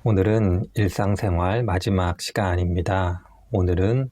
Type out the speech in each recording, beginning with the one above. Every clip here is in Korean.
오늘은 일상생활 마지막 시간입니다. 오늘은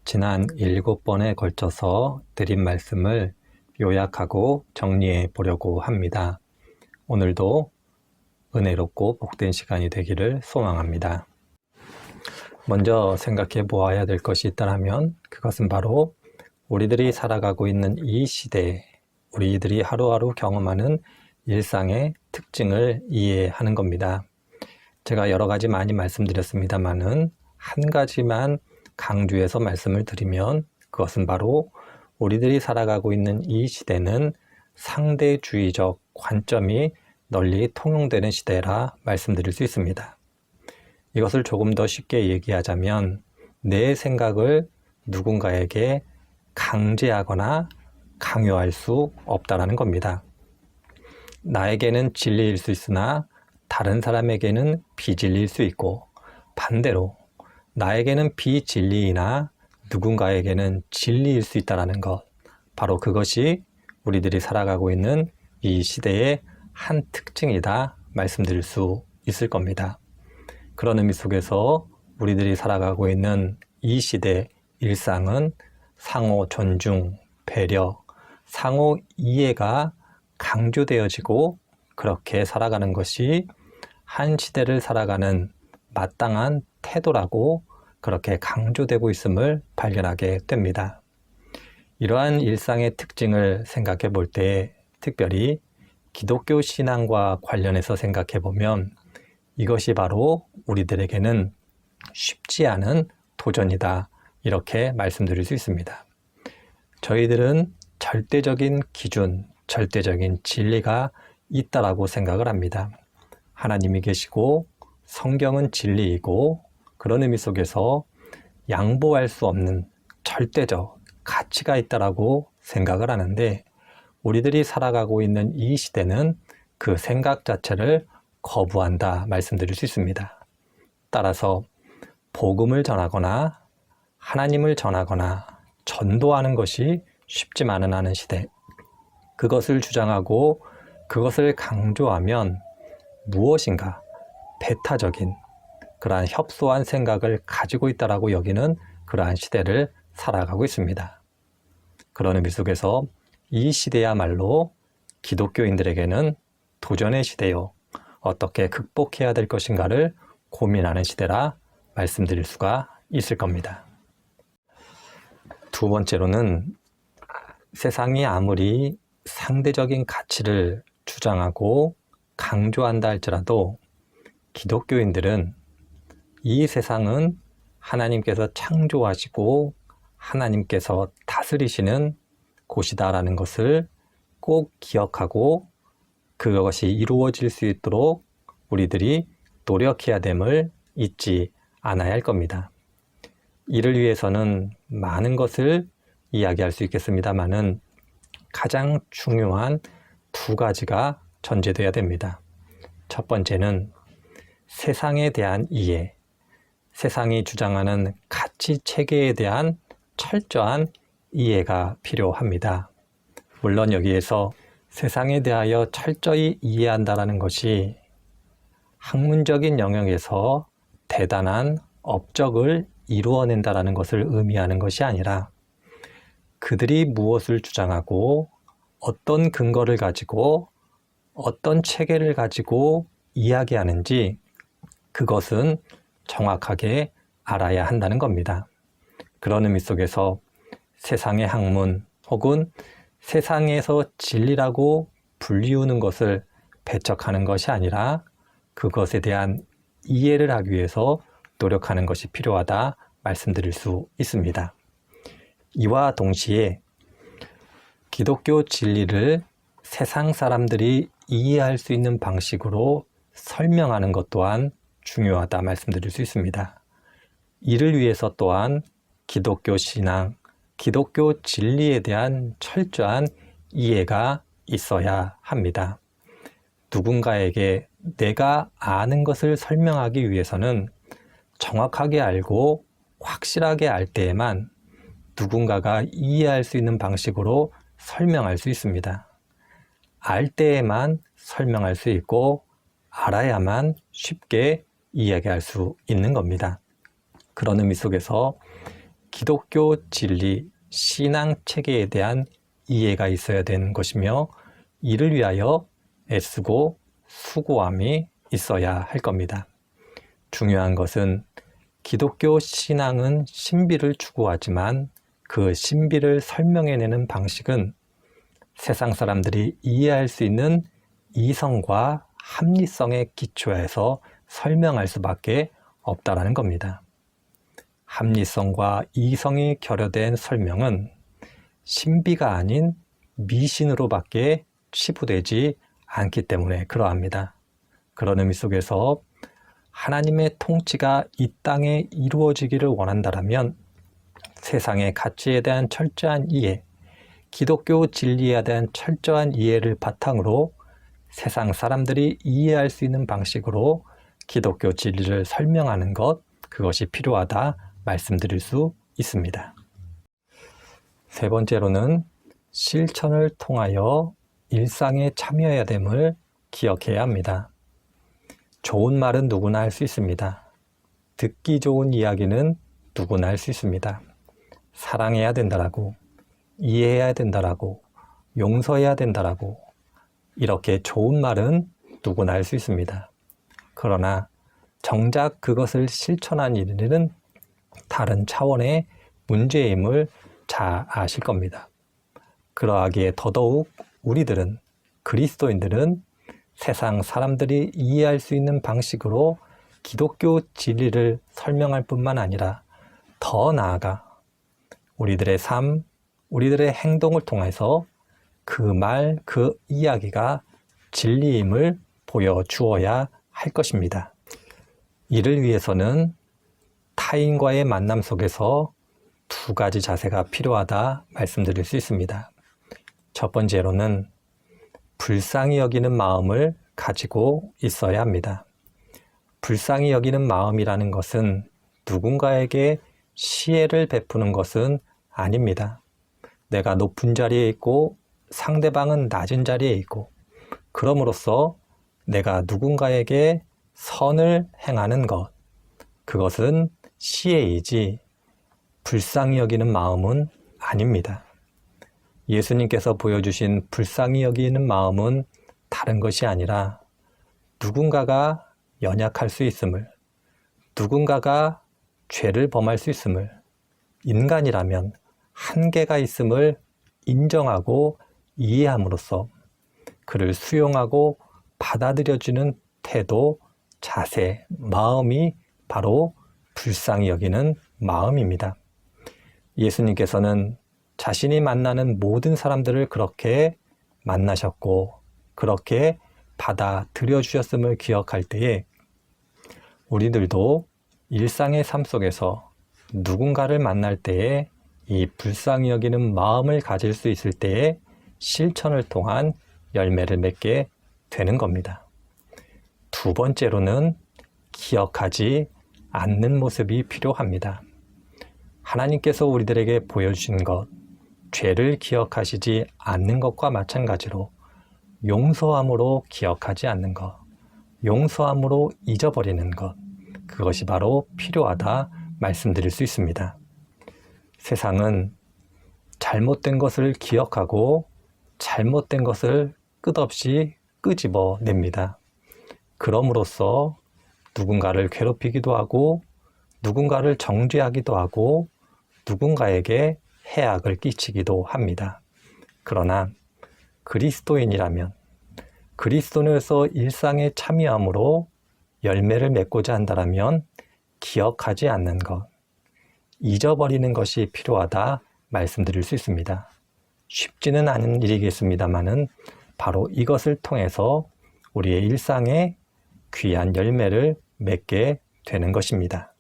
지난 7번에 걸쳐서 드린 말씀을 요약하고 정리해 보려고 합니다. 오늘도 은혜롭고 복된 시간이 되기를 소망합니다. 먼저 생각해 보아야 될 것이 있다면 그것은 바로 우리들이 살아가고 있는 이 시대, 우리들이 하루하루 경험하는 일상의 특징을 이해하는 겁니다. 제가 여러 가지 많이 말씀드렸습니다만은 한 가지만 강조해서 말씀을 드리면 그것은 바로 우리들이 살아가고 있는 이 시대는 상대주의적 관점이 널리 통용되는 시대라 말씀드릴 수 있습니다. 이것을 조금 더 쉽게 얘기하자면 내 생각을 누군가에게 강제하거나 강요할 수 없다라는 겁니다. 나에게는 진리일 수 있으나 다른 사람에게는 비진리일 수 있고 반대로 나에게는 비진리이나 누군가에게는 진리일 수 있다는 것, 바로 그것이 우리들이 살아가고 있는 이 시대의 한 특징이다 말씀드릴 수 있을 겁니다. 그런 의미 속에서 우리들이 살아가고 있는 이 시대 일상은 상호 존중, 배려, 상호 이해가 강조되어지고 그렇게 살아가는 것이 한 시대를 살아가는 마땅한 태도라고 그렇게 강조되고 있음을 발견하게 됩니다. 이러한 일상의 특징을 생각해 볼 때 특별히 기독교 신앙과 관련해서 생각해 보면 이것이 바로 우리들에게는 쉽지 않은 도전이다 이렇게 말씀드릴 수 있습니다. 저희들은 절대적인 기준, 절대적인 진리가 있다라고 생각을 합니다. 하나님이 계시고 성경은 진리이고 그런 의미 속에서 양보할 수 없는 절대적 가치가 있다라고 생각을 하는데 우리들이 살아가고 있는 이 시대는 그 생각 자체를 거부한다 말씀드릴 수 있습니다. 따라서 복음을 전하거나 하나님을 전하거나 전도하는 것이 쉽지만은 않은 시대, 그것을 주장하고 그것을 강조하면 무엇인가 배타적인 그러한 협소한 생각을 가지고 있다라고 여기는 그러한 시대를 살아가고 있습니다. 그런 의미 속에서 이 시대야말로 기독교인들에게는 도전의 시대요, 어떻게 극복해야 될 것인가를 고민하는 시대라 말씀드릴 수가 있을 겁니다. 두 번째로는 세상이 아무리 상대적인 가치를 주장하고 강조한다 할지라도 기독교인들은 이 세상은 하나님께서 창조하시고 하나님께서 다스리시는 곳이다라는 것을 꼭 기억하고 그것이 이루어질 수 있도록 우리들이 노력해야 됨을 잊지 않아야 할 겁니다. 이를 위해서는 많은 것을 이야기할 수 있겠습니다만은 가장 중요한 두 가지가 전제돼야 됩니다. 첫 번째는 세상에 대한 이해, 세상이 주장하는 가치 체계에 대한 철저한 이해가 필요합니다. 물론 여기에서 세상에 대하여 철저히 이해한다는 것이 학문적인 영역에서 대단한 업적을 이루어낸다는 것을 의미하는 것이 아니라 그들이 무엇을 주장하고 어떤 근거를 가지고 어떤 체계를 가지고 이야기하는지 그것은 정확하게 알아야 한다는 겁니다. 그런 의미 속에서 세상의 학문 혹은 세상에서 진리라고 불리우는 것을 배척하는 것이 아니라 그것에 대한 이해를 하기 위해서 노력하는 것이 필요하다 말씀드릴 수 있습니다. 이와 동시에 기독교 진리를 세상 사람들이 이해할 수 있는 방식으로 설명하는 것 또한 중요하다 말씀드릴 수 있습니다. 이를 위해서 또한 기독교 신앙, 기독교 진리에 대한 철저한 이해가 있어야 합니다. 누군가에게 내가 아는 것을 설명하기 위해서는 정확하게 알고 확실하게 알 때에만 누군가가 이해할 수 있는 방식으로 설명할 수 있습니다. 알 때에만 설명할 수 있고 알아야만 쉽게 이야기할 수 있는 겁니다. 그런 의미 속에서 기독교 진리, 신앙 체계에 대한 이해가 있어야 되는 것이며 이를 위하여 애쓰고 수고함이 있어야 할 겁니다. 중요한 것은 기독교 신앙은 신비를 추구하지만 그 신비를 설명해내는 방식은 세상 사람들이 이해할 수 있는 이성과 합리성에 기초해서 설명할 수밖에 없다라는 겁니다. 합리성과 이성이 결여된 설명은 신비가 아닌 미신으로밖에 치부되지 않기 때문에 그러합니다. 그런 의미 속에서 하나님의 통치가 이 땅에 이루어지기를 원한다면 세상의 가치에 대한 철저한 이해, 기독교 진리에 대한 철저한 이해를 바탕으로 세상 사람들이 이해할 수 있는 방식으로 기독교 진리를 설명하는 것, 그것이 필요하다 말씀드릴 수 있습니다. 세 번째로는 실천을 통하여 일상에 참여해야 됨을 기억해야 합니다. 좋은 말은 누구나 할 수 있습니다. 듣기 좋은 이야기는 누구나 할 수 있습니다. 사랑해야 된다라고, 이해해야 된다라고, 용서해야 된다라고, 이렇게 좋은 말은 누구나 할 수 있습니다. 그러나 정작 그것을 실천한 일은 다른 차원의 문제임을 잘 아실 겁니다. 그러하기에 더더욱 우리들은, 그리스도인들은 세상 사람들이 이해할 수 있는 방식으로 기독교 진리를 설명할 뿐만 아니라 더 나아가 우리들의 삶, 우리들의 행동을 통해서 그 말, 그 이야기가 진리임을 보여주어야 할 것입니다. 이를 위해서는 타인과의 만남 속에서 두 가지 자세가 필요하다 말씀드릴 수 있습니다. 첫 번째로는 불쌍히 여기는 마음을 가지고 있어야 합니다. 불쌍히 여기는 마음이라는 것은 누군가에게 시혜를 베푸는 것은 아닙니다. 내가 높은 자리에 있고 상대방은 낮은 자리에 있고 그럼으로써 내가 누군가에게 선을 행하는 것, 그것은 시혜이지 불쌍히 여기는 마음은 아닙니다. 예수님께서 보여주신 불쌍히 여기는 마음은 다른 것이 아니라 누군가가 연약할 수 있음을, 누군가가 죄를 범할 수 있음을, 인간이라면 한계가 있음을 인정하고 이해함으로써 그를 수용하고 받아들여주는 태도, 자세, 마음이 바로 불쌍히 여기는 마음입니다. 예수님께서는 자신이 만나는 모든 사람들을 그렇게 만나셨고 그렇게 받아들여 주셨음을 기억할 때에 우리들도 일상의 삶 속에서 누군가를 만날 때에 이 불쌍히 여기는 마음을 가질 수 있을 때에 실천을 통한 열매를 맺게 되는 겁니다. 두 번째로는 기억하지 않는 모습이 필요합니다. 하나님께서 우리들에게 보여주신 것, 죄를 기억하시지 않는 것과 마찬가지로 용서함으로 기억하지 않는 것, 용서함으로 잊어버리는 것, 그것이 바로 필요하다 말씀드릴 수 있습니다. 세상은 잘못된 것을 기억하고 잘못된 것을 끝없이 끄집어냅니다. 그럼으로써 누군가를 괴롭히기도 하고 누군가를 정죄하기도 하고 누군가에게 해악을 끼치기도 합니다. 그러나 그리스도인이라면 그리스도인으로서 일상에 참여함으로 열매를 맺고자 한다면 기억하지 않는 것, 잊어버리는 것이 필요하다 말씀드릴 수 있습니다. 쉽지는 않은 일이겠습니다만은 바로 이것을 통해서 우리의 일상에 귀한 열매를 맺게 되는 것입니다.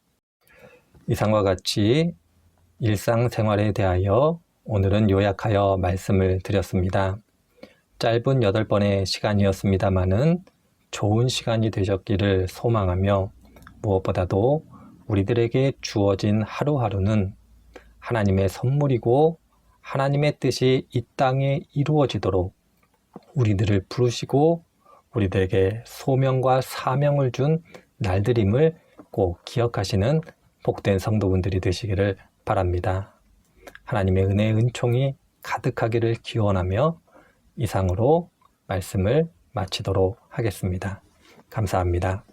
이상과 같이 일상생활에 대하여 오늘은 요약하여 말씀을 드렸습니다. 짧은 8번의 시간이었습니다마는 좋은 시간이 되셨기를 소망하며 무엇보다도 우리들에게 주어진 하루하루는 하나님의 선물이고 하나님의 뜻이 이 땅에 이루어지도록 우리들을 부르시고 우리들에게 소명과 사명을 준 날들임을 꼭 기억하시는 복된 성도분들이 되시기를 바랍니다. 하나님의 은혜의 은총이 가득하기를 기원하며 이상으로 말씀을 마치도록 하겠습니다. 감사합니다.